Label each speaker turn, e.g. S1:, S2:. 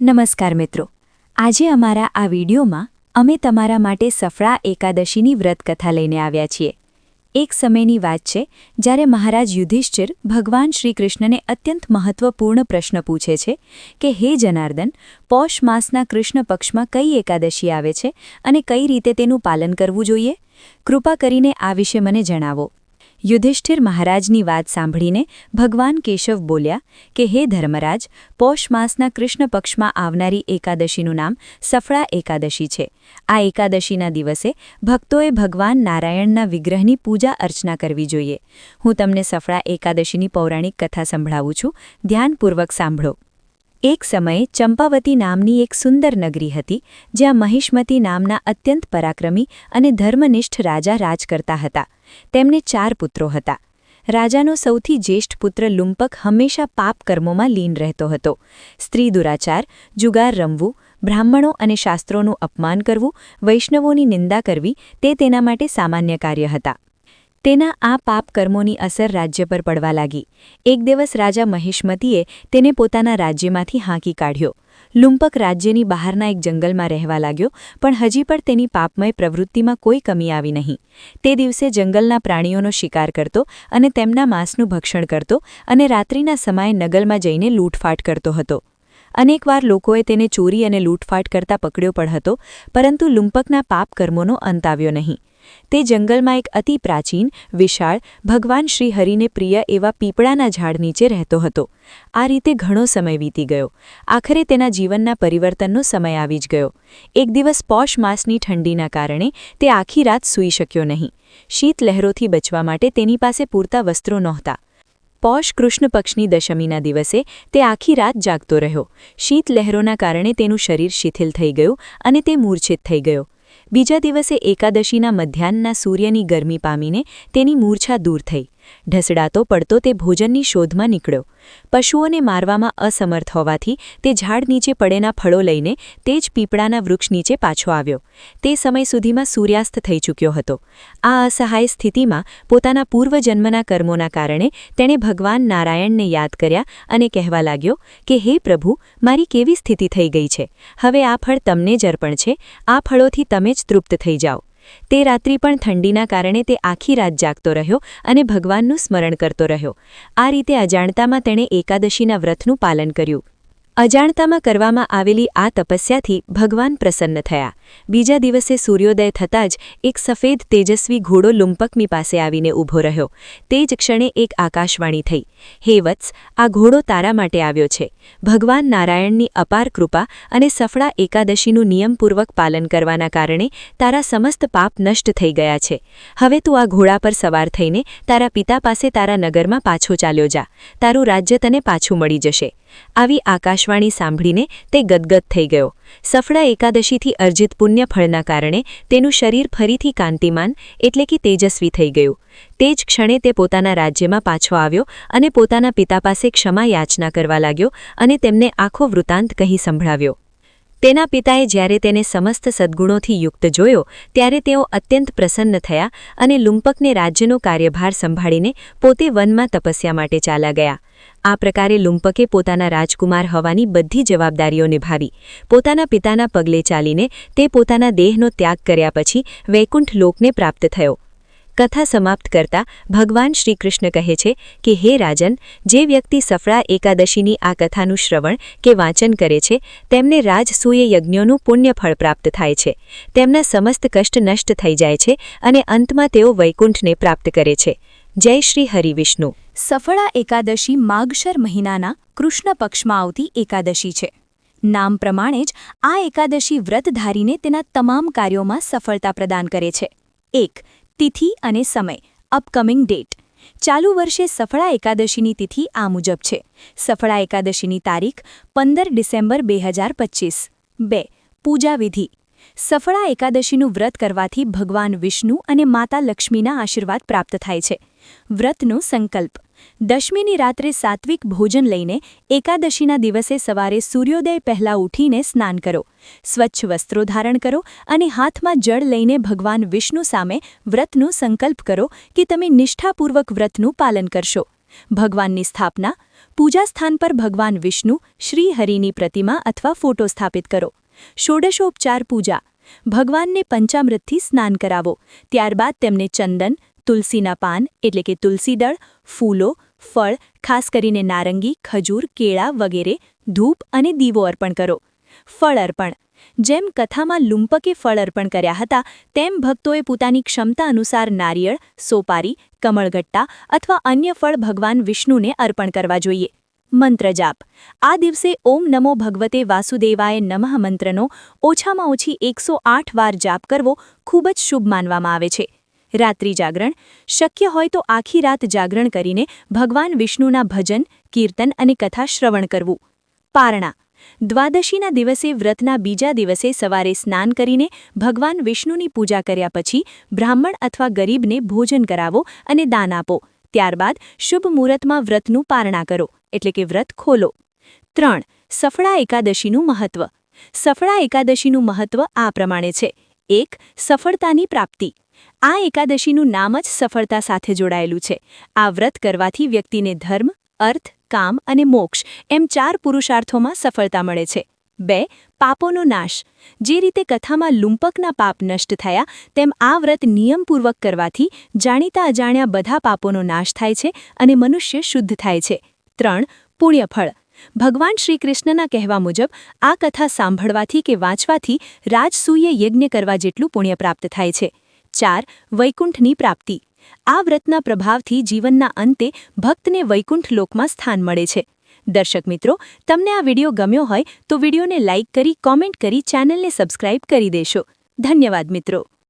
S1: નમસ્કાર મિત્રો, આજે અમારા આ વિડીયોમાં અમે તમારા માટે સફળા એકાદશીની વ્રતકથા લઈને આવ્યા છીએ। એક સમયની વાત છે જ્યારે મહારાજ યુધિષ્ઠિર ભગવાન શ્રીકૃષ્ણને અત્યંત મહત્વપૂર્ણ પ્રશ્ન પૂછે છે કે હે જનાર્દન, પૌષ માસના કૃષ્ણ પક્ષમાં કઈ એકાદશી આવે છે અને કઈ રીતે તેનું પાલન કરવું જોઈએ? કૃપા કરીને આ વિશે મને જણાવો। યુધિષ્ઠિર મહારાજની વાત સાંભળીને ભગવાન કેશવ બોલ્યા કે હે ધર્મરાજ, પૌષ માસના કૃષ્ણ પક્ષમાં આવનારી એકાદશીનું નામ સફળા એકાદશી છે। આ એકાદશીના દિવસે ભક્તોએ ભગવાન નારાયણના વિગ્રહની પૂજા અર્ચના કરવી જોઈએ। હું તમને સફળા એકાદશીની પૌરાણિક કથા સંભળાવું છું, ધ્યાનપૂર્વક સાંભળો। એક સમયે ચંપાવતી નામની એક સુંદર નગરી હતી, જ્યાં મહિષ્મતી નામના અત્યંત પરાક્રમી અને ધર્મનિષ્ઠ રાજા રાજ કરતા હતા। તેમને 4 પુત્રો હતા। રાજાનો સૌથી જ્યેષ્ઠ પુત્ર લુંપક હંમેશા પાપ કર્મોમાં લીન રહેતો હતો। સ્ત્રી દુરાચાર, જુગાર રમવું, બ્રાહ્મણો અને શાસ્ત્રોનું અપમાન કરવું, વૈષ્ણવોની નિંદા કરવી તે તેના માટે સામાન્ય કાર્ય હતા। તેના આ પાપ કર્મોની અસર રાજ્ય પર પડવા લાગી। એક દિવસ રાજા મહિષ્મતીએ તેને પોતાના રાજ્યમાંથી હાંકી કાઢ્યો। લુંપક રાજ્યની બહારના એક જંગલમાં રહેવા લાગ્યો, પણ હજી પણ તેની પાપમય પ્રવૃત્તિમાં કોઈ કમી આવી નહીં। તે દિવસે જંગલના પ્રાણીઓનો શિકાર કરતો અને તેમના માંસનું ભક્ષણ કરતો અને રાત્રિના સમયે નગરમાં જઈને લૂંટફાટ કરતો હતો। અનેકવાર લોકોએ તેને ચોરી અને લૂંટફાટ કરતા પકડ્યો પણ હતો, પરંતુ લુંપકના પાપ કર્મોનો અંત આવ્યો નહીં। તે જંગલમાં એક અતિ પ્રાચીન, વિશાળ, ભગવાન શ્રી હરિને પ્રિય એવા પીપળાના ઝાડ નીચે રહેતો હતો। આ રીતે ઘણો સમય વીતી ગયો। આખરે તેના જીવનના પરિવર્તનનો સમય આવી જ ગયો। એક દિવસ પૌષ માસની ઠંડીના કારણે તે આખી રાત સૂઈ શક્યો નહીં। શીત લહેરોથી બચવા માટે તેની પાસે પૂરતા વસ્ત્રો નહોતા। પૌષ કૃષ્ણ પક્ષની દશમીના દિવસે તે આખી રાત જાગતો રહ્યો। શીત લહેરોના કારણે તેનું શરીર શિથિલ થઈ ગયું અને તે મૂર્છિત થઈ ગયો। બીજા દિવસે એકાદશીના મધ્યાહનના સૂર્યની ગરમી પામીને તેની મૂર્છા દૂર થઈ। ઢસડાતો પડતો તે ભોજનની શોધમાં નીકળ્યો। પશુઓને મારવામાં અસમર્થ હોવાથી તે ઝાડ નીચે પડેલા ફળો લઈને તે જ પીપળાના વૃક્ષ નીચે પાછો આવ્યો। તે સમય સુધીમાં સૂર્યાસ્ત થઈ ચૂક્યો હતો। આ અસહાય સ્થિતિમાં પોતાના પૂર્વજન્મના કર્મોના કારણે તેણે ભગવાન નારાયણને યાદ કર્યા અને કહેવા લાગ્યો કે હે પ્રભુ, મારી કેવી સ્થિતિ થઈ ગઈ છે? હવે આ ફળ તમને જ અર્પણ છે। આ ફળોથી તમે જ તૃપ્ત થઈ જાઓ। તે રાત્રિ પણ ઠંડીના કારણે તે આખી રાત જાગતો રહ્યો અને ભગવાનનું સ્મરણ કરતો રહ્યો। આ રીતે અજાણતામાં તેણે એકાદશીના વ્રતનું પાલન કર્યું। અજાણતામાં કરવામાં આવેલી આ તપસ્યાથી ભગવાન પ્રસન્ન થયા। બીજા દિવસે સૂર્યોદય થતાં જ એક સફેદ તેજસ્વી ઘોડો લુંપકની પાસે આવીને ઊભો રહ્યો। તે જ ક્ષણે એક આકાશવાણી થઈ, હે વત્સ, આ ઘોડો તારા માટે આવ્યો છે। ભગવાન નારાયણની અપાર કૃપા અને સફળા એકાદશીનું નિયમપૂર્વક પાલન કરવાના કારણે તારા સમસ્ત પાપ નષ્ટ થઈ ગયા છે। હવે તું આ ઘોડા પર સવાર થઈને તારા પિતા પાસે તારા નગરમાં પાછો ચાલ્યો જા। તારું રાજ્ય તને પાછું મળી જશે। આવી આકાશવાણી સાંભળીને તે ગદગદ થઈ ગયો। સફળા એકાદશીથી અર્જિત પુણ્ય ફળના કારણે તેનું શરીર ફરીથી કાંતિમાન એટલે કે તેજસ્વી થઈ ગયું। તે જ ક્ષણે તે પોતાના રાજ્યમાં પાછો આવ્યો અને પોતાના પિતા પાસે ક્ષમા યાચના કરવા લાગ્યો અને તેમને આખો વૃત્તાંત કહી સંભળાવ્યો। તેના પિતાએ જ્યારે તેને સમસ્ત સદ્ગુણોથી યુક્ત જોયો ત્યારે તેઓ અત્યંત પ્રસન્ન થયા અને લુંપકને રાજ્યનો કાર્યભાર સંભાળીને પોતે વનમાં તપસ્યા માટે ચાલ્યા ગયા। આ પ્રકારે લુંપકે પોતાના રાજકુમાર હોવાની બધી જવાબદારીઓ નિભાવી। પોતાના પિતાના પગલે ચાલીને તે પોતાના દેહનો ત્યાગ કર્યા પછી વૈકુંઠ લોકને પ્રાપ્ત થયો। કથા સમાપ્ત કરતા ભગવાન શ્રીકૃષ્ણ કહે છે કે હે રાજન, જે વ્યક્તિ સફળા એકાદશીની આ કથાનું શ્રવણ કે વાંચન કરે છે તેમને રાજસૂય યજ્ઞોનું પુણ્ય ફળ પ્રાપ્ત થાય છે। તેમના સમસ્ત કષ્ટ નષ્ટ થઈ જાય છે અને અંતમાં તેઓ વૈકુંઠને પ્રાપ્ત કરે છે। જય શ્રી હરિવિષ્ણુ।
S2: સફળા એકાદશી માગશર મહિનાના કૃષ્ણ પક્ષમાં આવતી એકાદશી છે। નામ પ્રમાણે જ આ એકાદશી વ્રત ધારીને તેના તમામ કાર્યોમાં સફળતા પ્રદાન કરે છે। 1. તિથિ અને સમય, અપકમિંગ ડેટ। ચાલુ વર્ષે સફળા એકાદશીની તિથિ આ મુજબ છે। સફળા એકાદશીની તારીખ 15 ડિસેમ્બર 2025। 2. પૂજા વિધિ। સફળા એકાદશીનું વ્રત કરવાથી ભગવાન વિષ્ણુ અને માતા લક્ષ્મીના આશીર્વાદ પ્રાપ્ત થાય છે। વ્રતનો સંકલ્પ। દશમીની રાત્રે સાત્વિક ભોજન લઈને એકાદશીના દિવસે સવારે સૂર્યોદય પહેલાં ઉઠીને સ્નાન કરો। સ્વચ્છ વસ્ત્રો ધારણ કરો અને હાથમાં જળ લઈને ભગવાન વિષ્ણુ સામે વ્રતનો સંકલ્પ કરો કે તમે નિષ્ઠાપૂર્વક વ્રતનું પાલન કરશો। ભગવાનની સ્થાપના. પૂજા સ્થાન પર ભગવાન વિષ્ણુ શ્રી હરિની પ્રતિમા અથવા ફોટો સ્થાપિત કરો. ષોડશોપચાર પૂજા. ભગવાનને પંચામૃતથી સ્નાન કરાવો. ત્યારબાદ તેમને ચંદન, તુલસીના પાન એટલે કે તુલસીદળ, ફૂલો, ફળ ખાસ કરીને નારંગી, ખજૂર, કેળા વગેરે, ધૂપ અને દીવો અર્પણ કરો. ફળ અર્પણ. જેમ કથામાં લુંપકે ફળ અર્પણ કર્યા હતા તેમ ભક્તોએ પોતાની ક્ષમતા અનુસાર નારિયેળ, સોપારી, કમળગટ્ટા અથવા અન્ય ફળ ભગવાન વિષ્ણુને અર્પણ કરવા જોઈએ. મંત્ર જાપ. આ દિવસે ઓમ નમો ભગવતે વાસુદેવાય નમઃ મંત્રનો ઓછામાં ઓછી 108 વાર જાપ કરવો ખૂબ જ શુભ માનવામાં આવે છે. રાત્રિ જાગરણ. શક્ય હોય તો આખી રાત જાગરણ કરીને ભગવાન વિષ્ણુના ભજન, કીર્તન અને કથા શ્રવણ કરવું. પારણા. દ્વાદશીના દિવસે વ્રતના બીજા દિવસે સવારે સ્નાન કરીને ભગવાન વિષ્ણુની પૂજા કર્યા પછી બ્રાહ્મણ અથવા ગરીબને ભોજન કરાવો અને દાન આપો. ત્યારબાદ શુભ મુહૂર્તમાં વ્રતનું પારણા કરો એટલે કે વ્રત ખોલો. 3. સફળા એકાદશીનું મહત્વ. સફળા એકાદશીનું મહત્વ આ પ્રમાણે છે. 1. સફળતાની પ્રાપ્તિ. આ એકાદશીનું નામ જ સફળતા સાથે જોડાયેલું છે. આ વ્રત કરવાથી વ્યક્તિને ધર્મ, અર્થ, કામ અને મોક્ષ એમ 4 પુરુષાર્થોમાં સફળતા મળે છે. 2. પાપોનો નાશ. જે રીતે કથામાં લુંપકના પાપ નષ્ટ થયા તેમ આ વ્રત નિયમપૂર્વક કરવાથી જાણીતા અજાણ્યા બધા પાપોનો નાશ થાય છે અને મનુષ્ય શુદ્ધ થાય છે. 3. પુણ્યફળ. ભગવાન શ્રી કૃષ્ણના કહેવા મુજબ આ કથા સાંભળવાથી કે વાંચવાથી રાજસૂય યજ્ઞ કરવા જેટલું પુણ્ય પ્રાપ્ત થાય છે. 4. વૈકુંઠની પ્રાપ્તિ. આ વ્રતના પ્રભાવથી જીવનના અંતે ભક્તને વૈકુંઠ લોકમાં સ્થાન મળે છે. દર્શક મિત્રો, તમને આ વિડિયો ગમ્યો હોય તો વિડિયોને લાઇક કરી, કોમેન્ટ કરી, ચેનલને સબસ્ક્રાઇબ કરી દેશો. ધન્યવાદ મિત્રો.